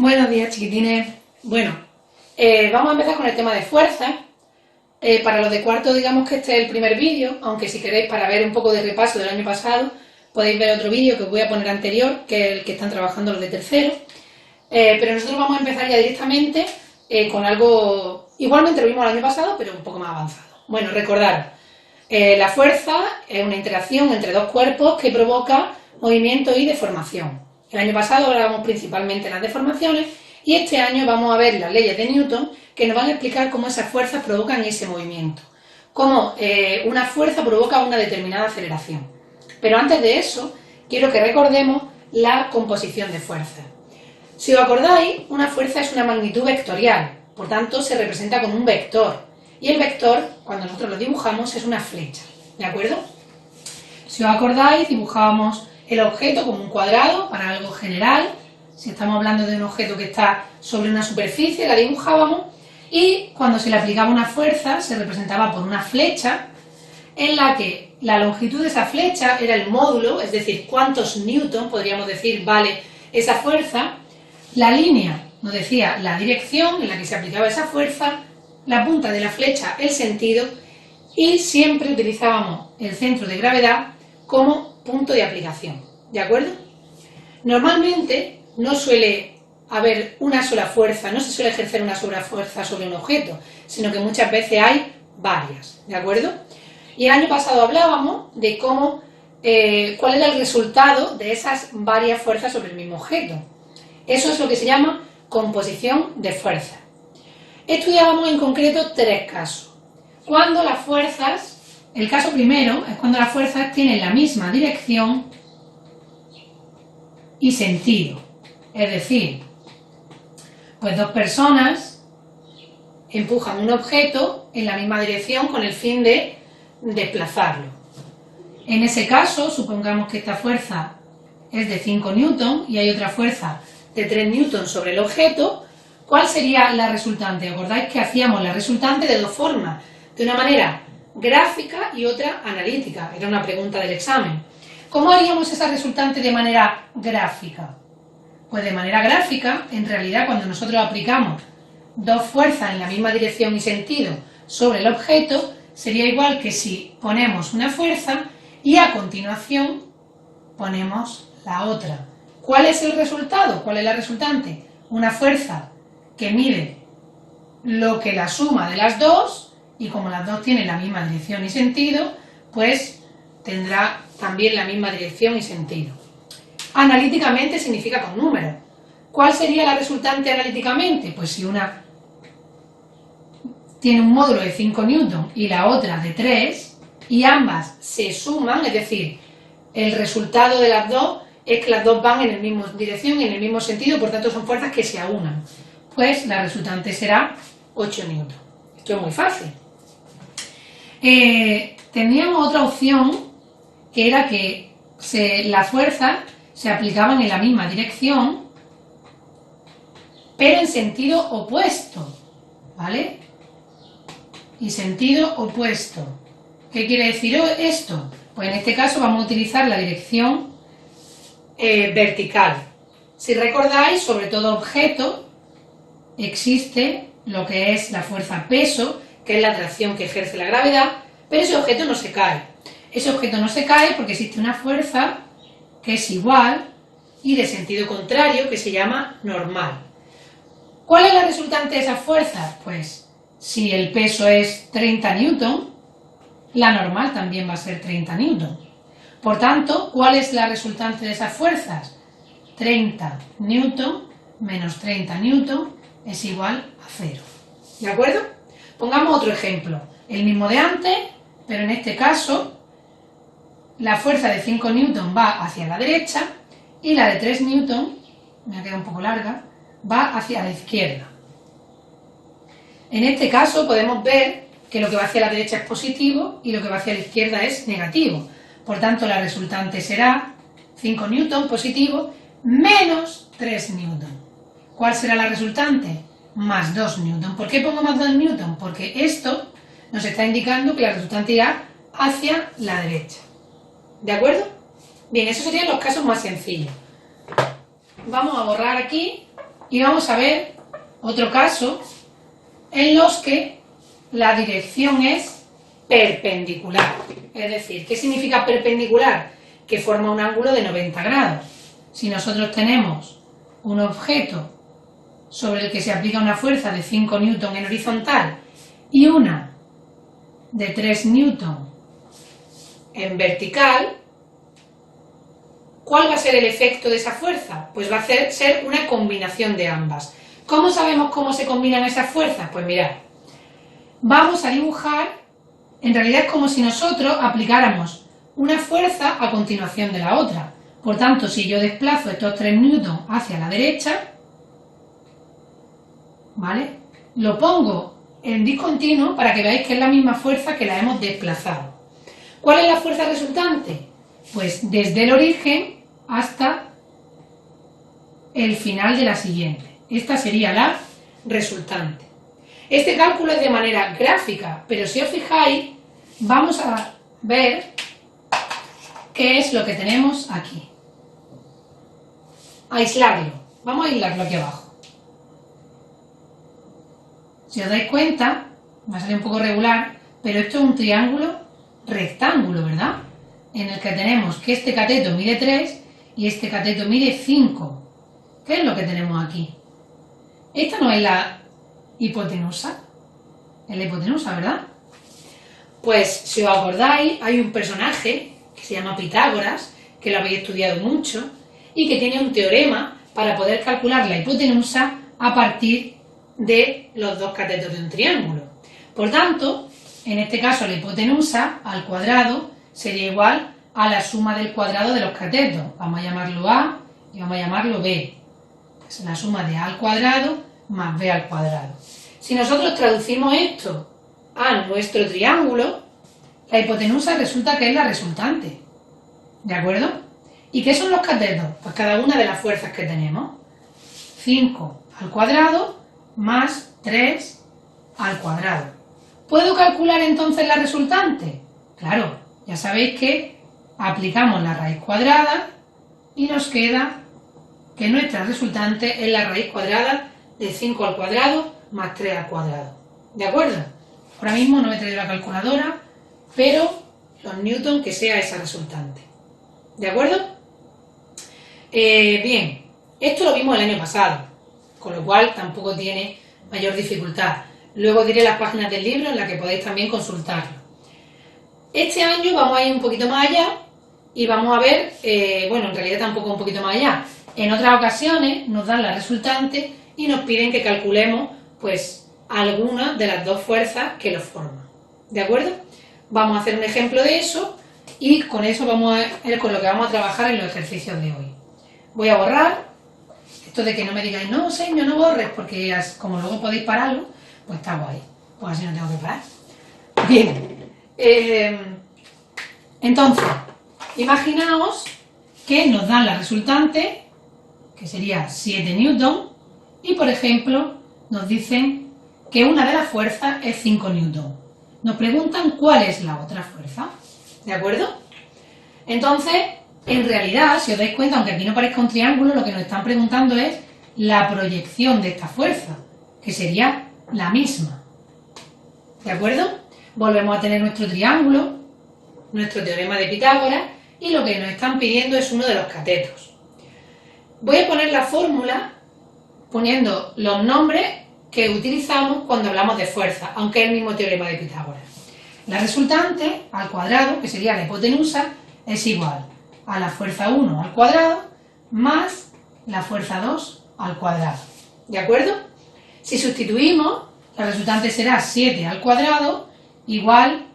Buenos días, chiquitines. Bueno, vamos a empezar con el tema de fuerza. Para los de cuarto, digamos que este es el primer vídeo, aunque si queréis, para ver un poco de repaso del año pasado, podéis ver otro vídeo que os voy a poner anterior, que es el que están trabajando los de tercero. Pero nosotros vamos a empezar ya directamente con algo, igualmente lo vimos el año pasado, pero un poco más avanzado. Bueno, recordad, la fuerza es una interacción entre dos cuerpos que provoca movimiento y deformación. El año pasado hablábamos principalmente de las deformaciones y este año vamos a ver las leyes de Newton que nos van a explicar cómo esas fuerzas provocan ese movimiento, cómo una fuerza provoca una determinada aceleración. Pero antes de eso, quiero que recordemos la composición de fuerzas. Si os acordáis, una fuerza es una magnitud vectorial, por tanto se representa con un vector, y el vector, cuando nosotros lo dibujamos, es una flecha, ¿de acuerdo? Si os acordáis, dibujábamos el objeto como un cuadrado para algo general. Si estamos hablando de un objeto que está sobre una superficie, la dibujábamos, y cuando se le aplicaba una fuerza se representaba por una flecha en la que la longitud de esa flecha era el módulo, es decir, cuántos newton, podríamos decir, vale esa fuerza. La línea nos decía la dirección en la que se aplicaba esa fuerza, la punta de la flecha el sentido, y siempre utilizábamos el centro de gravedad como punto de aplicación, ¿de acuerdo? Normalmente no suele haber una sola fuerza, no se suele ejercer una sola fuerza sobre un objeto, sino que muchas veces hay varias, ¿de acuerdo? Y el año pasado hablábamos de cómo, cuál era el resultado de esas varias fuerzas sobre el mismo objeto. Eso es lo que se llama composición de fuerzas. Estudiábamos en concreto tres casos. Cuando las fuerzas, el caso primero es cuando las fuerzas tienen la misma dirección y sentido. Es decir, pues dos personas empujan un objeto en la misma dirección con el fin de desplazarlo. En ese caso, supongamos que esta fuerza es de 5 newton y hay otra fuerza de 3 newton sobre el objeto. ¿Cuál sería la resultante? ¿Acordáis que hacíamos la resultante de dos formas? De una manera gráfica y otra analítica. Era una pregunta del examen. ¿Cómo haríamos esa resultante de manera gráfica? Pues de manera gráfica, en realidad, cuando nosotros aplicamos dos fuerzas en la misma dirección y sentido sobre el objeto, sería igual que si ponemos una fuerza y a continuación ponemos la otra. ¿Cuál es el resultado? ¿Cuál es la resultante? Una fuerza que mide lo que la suma de las dos, y como las dos tienen la misma dirección y sentido, pues tendrá también la misma dirección y sentido. Analíticamente significa con números. ¿Cuál sería la resultante analíticamente? Pues si una tiene un módulo de 5 newton y la otra de 3, y ambas se suman, es decir, el resultado de las dos es que las dos van en la misma dirección y en el mismo sentido, por tanto son fuerzas que se aunan. Pues la resultante será 8 newton. Esto es muy fácil. Teníamos otra opción, que era que las fuerzas se aplicaban en la misma dirección, pero en sentido opuesto, ¿vale? Y sentido opuesto. ¿Qué quiere decir esto? Pues en este caso vamos a utilizar la dirección vertical. Si recordáis, sobre todo objeto, existe lo que es la fuerza peso, que es la atracción que ejerce la gravedad, pero ese objeto no se cae. Ese objeto no se cae porque existe una fuerza que es igual y de sentido contrario, que se llama normal. ¿Cuál es la resultante de esas fuerzas? Pues si el peso es 30 newton, la normal también va a ser 30 newton. Por tanto, ¿cuál es la resultante de esas fuerzas? 30 newton menos 30 newton es igual a 0. ¿De acuerdo? Pongamos otro ejemplo, el mismo de antes, pero en este caso la fuerza de 5 newton va hacia la derecha y la de 3 newton, me ha quedado un poco larga, va hacia la izquierda. En este caso podemos ver que lo que va hacia la derecha es positivo y lo que va hacia la izquierda es negativo. Por tanto, la resultante será 5 newton positivo menos 3 newton. ¿Cuál será la resultante? Más 2 newton. ¿Por qué pongo más 2 newton? Porque esto nos está indicando que la resultante irá hacia la derecha. ¿De acuerdo? Bien, esos serían los casos más sencillos. Vamos a borrar aquí Y vamos a ver otro caso en los que la dirección es perpendicular. Es decir, ¿qué significa perpendicular? Que forma un ángulo de 90 grados. Si nosotros tenemos un objeto sobre el que se aplica una fuerza de 5 newton en horizontal y una de 3 newton en vertical, ¿cuál va a ser el efecto de esa fuerza? Pues va a ser una combinación de ambas. ¿Cómo sabemos cómo se combinan esas fuerzas? Pues mirad, vamos a dibujar, en realidad es como si nosotros aplicáramos una fuerza a continuación de la otra. Por tanto, si yo desplazo estos 3 newton hacia la derecha, ¿vale? Lo pongo en discontinuo para que veáis que es la misma fuerza que la hemos desplazado. ¿Cuál es la fuerza resultante? Pues desde el origen hasta el final de la siguiente. Esta sería la resultante. Este cálculo es de manera gráfica, pero si os fijáis, vamos a ver qué es lo que tenemos aquí. Aislarlo. Vamos a aislarlo aquí abajo. Si os dais cuenta, va a salir un poco regular, pero esto es un triángulo rectángulo, ¿verdad? En el que tenemos que este cateto mide 3 y este cateto mide 5. ¿Qué es lo que tenemos aquí? Esta no es la hipotenusa. Es la hipotenusa, ¿verdad? Pues, si os acordáis, hay un personaje que se llama Pitágoras, que lo habéis estudiado mucho, y que tiene un teorema para poder calcular la hipotenusa a partir de los dos catetos de un triángulo. Por tanto, en este caso la hipotenusa al cuadrado sería igual a la suma del cuadrado de los catetos. Vamos a llamarlo A y vamos a llamarlo B. Es la suma de A al cuadrado más B al cuadrado. Si nosotros traducimos esto a nuestro triángulo, la hipotenusa resulta que es la resultante. ¿De acuerdo? ¿Y qué son los catetos? Pues cada una de las fuerzas que tenemos. 5 al cuadrado más 3 al cuadrado. ¿Puedo calcular entonces la resultante? Claro, ya sabéis que aplicamos la raíz cuadrada y nos queda que nuestra resultante es la raíz cuadrada de 5 al cuadrado más 3 al cuadrado. ¿De acuerdo? Ahora mismo no he traído la calculadora, pero los newton que sea esa resultante. ¿De acuerdo? Bien, esto lo vimos el año pasado, con lo cual tampoco tiene mayor dificultad. Luego diré las páginas del libro en las que podéis también consultarlo. Este año vamos a ir un poquito más allá y vamos a ver, bueno, en realidad tampoco un poquito más allá. En otras ocasiones nos dan la resultante y nos piden que calculemos, pues, alguna de las dos fuerzas que lo forman. ¿De acuerdo? Vamos a hacer un ejemplo de eso y con eso es con lo que vamos a trabajar en los ejercicios de hoy. Voy a borrar esto de que no me digáis, no, señor, no borres, porque como luego podéis pararlo, pues está guay. Pues así no tengo que parar. Bien. Entonces, imaginaos que nos dan la resultante, que sería 7 newton, y por ejemplo, nos dicen que una de las fuerzas es 5 newton. Nos preguntan cuál es la otra fuerza. ¿De acuerdo? Entonces, en realidad, si os dais cuenta, aunque aquí no parezca un triángulo, lo que nos están preguntando es la proyección de esta fuerza, que sería la misma. ¿De acuerdo? Volvemos a tener nuestro triángulo, nuestro teorema de Pitágoras, y lo que nos están pidiendo es uno de los catetos. Voy a poner la fórmula poniendo los nombres que utilizamos cuando hablamos de fuerza, aunque es el mismo teorema de Pitágoras. La resultante al cuadrado, que sería la hipotenusa, es igual a la fuerza 1 al cuadrado más la fuerza 2 al cuadrado. ¿De acuerdo? Si sustituimos, la resultante será 7 al cuadrado igual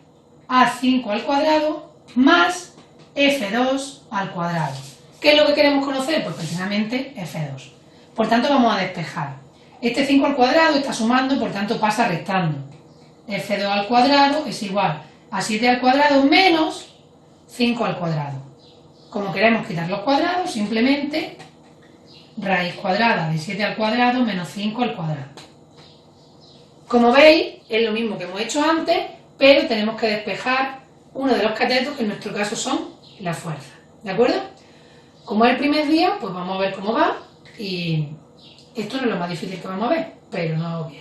a 5 al cuadrado más F2 al cuadrado. ¿Qué es lo que queremos conocer? Pues precisamente F2. Por tanto, vamos a despejar. Este 5 al cuadrado está sumando, por tanto pasa restando. F2 al cuadrado es igual a 7 al cuadrado menos 5 al cuadrado. Como queremos quitar los cuadrados, simplemente raíz cuadrada de 7 al cuadrado menos 5 al cuadrado. Como veis, es lo mismo que hemos hecho antes, pero tenemos que despejar uno de los catetos, que en nuestro caso son la fuerza. ¿De acuerdo? Como es el primer día, pues vamos a ver cómo va y Esto no es lo más difícil que vamos a ver, pero no obvio,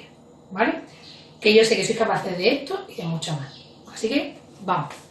¿vale? Que yo sé que sois capaces de esto y de mucho más. Así que, vamos.